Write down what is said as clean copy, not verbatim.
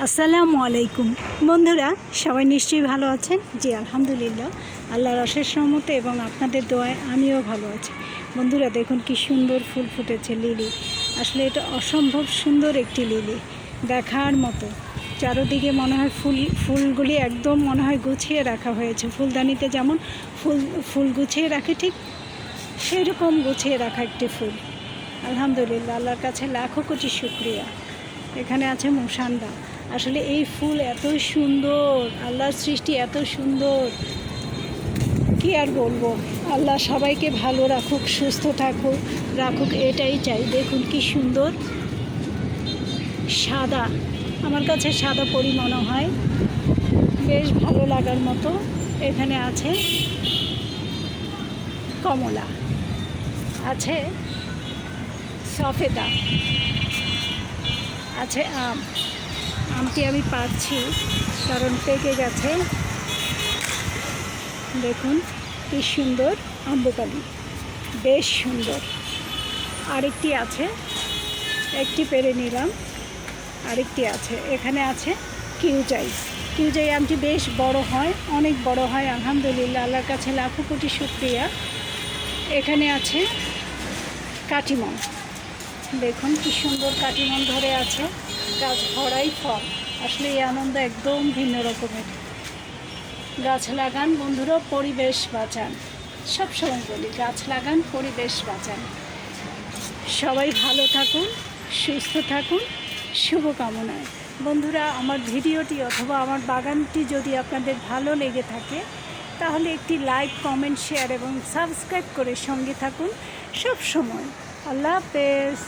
আসসালামু আলাইকুম বন্ধুরা, সবাই নিশ্চয়ই ভালো আছেন। জি আলহামদুলিল্লাহ, আল্লাহর অশেষ রহমতে এবং আপনাদের দোয়ায় আমিও ভালো আছি। বন্ধুরা দেখুন কি সুন্দর ফুল ফুটেছে, লিলি। আসলে এটা অসম্ভব সুন্দর একটি লিলি, দেখার মতো। চারোদিকে মনে হয় ফুলগুলি একদম মনে হয় গুছিয়ে রাখা হয়েছে। ফুলদানিতে যেমন ফুল গুছিয়ে রাখে, ঠিক সেরকম গুছিয়ে রাখা একটি ফুল। আলহামদুলিল্লাহ, আল্লাহর কাছে লাখো কোটি শুকরিয়া। এখানে আছে মুসান্ডা। আসলে এই ফুল এত সুন্দর, আল্লাহর সৃষ্টি এত সুন্দর, কি আর বলবো। আল্লাহ সবাইকে ভালো রাখুক, সুস্থ রাখুক, এটাই চাই। দেখুন কি সুন্দর সাদা, আমার কাছে সাদা পরি মনে হয়, বেশ ভালো লাগার মতো। এখানে আছে কমলা, আছে সফেদা, আছে আমটি আমি পাচ্ছি কারণ পেকে গেছে। দেখুন কি সুন্দর আম্রপালি, বেশ সুন্দর। আরেকটি আছে, একটি পেরে নিলাম, আরেকটি আছে। এখানে আছে কিউজাই আমটি বেশ বড় হয়, অনেক বড় হয়। আলহামদুলিল্লাহ, আল্লাহর কাছে লাখো কোটি শুকরিয়া। এখানে আছে কাটিমন। দেখুন কি সুন্দর কাটিমন ধরে আছে, গাছ ভরাই ফল। আসলে এই আনন্দ একদম ভিন্ন রকমের। গাছ লাগান বন্ধুরা, পরিবেশ বাঁচান। সবসময় বলি, গাছ লাগান, পরিবেশ বাঁচান। সবাই ভালো থাকুন, সুস্থ থাকুন, শুভকামনায়। বন্ধুরা, আমার ভিডিওটি অথবা আমার বাগানটি যদি আপনাদের ভালো লেগে থাকে তাহলে একটি লাইক, কমেন্ট, শেয়ার এবং সাবস্ক্রাইব করে সঙ্গে থাকুন সব সময়। আল্লাহ হাফেজ।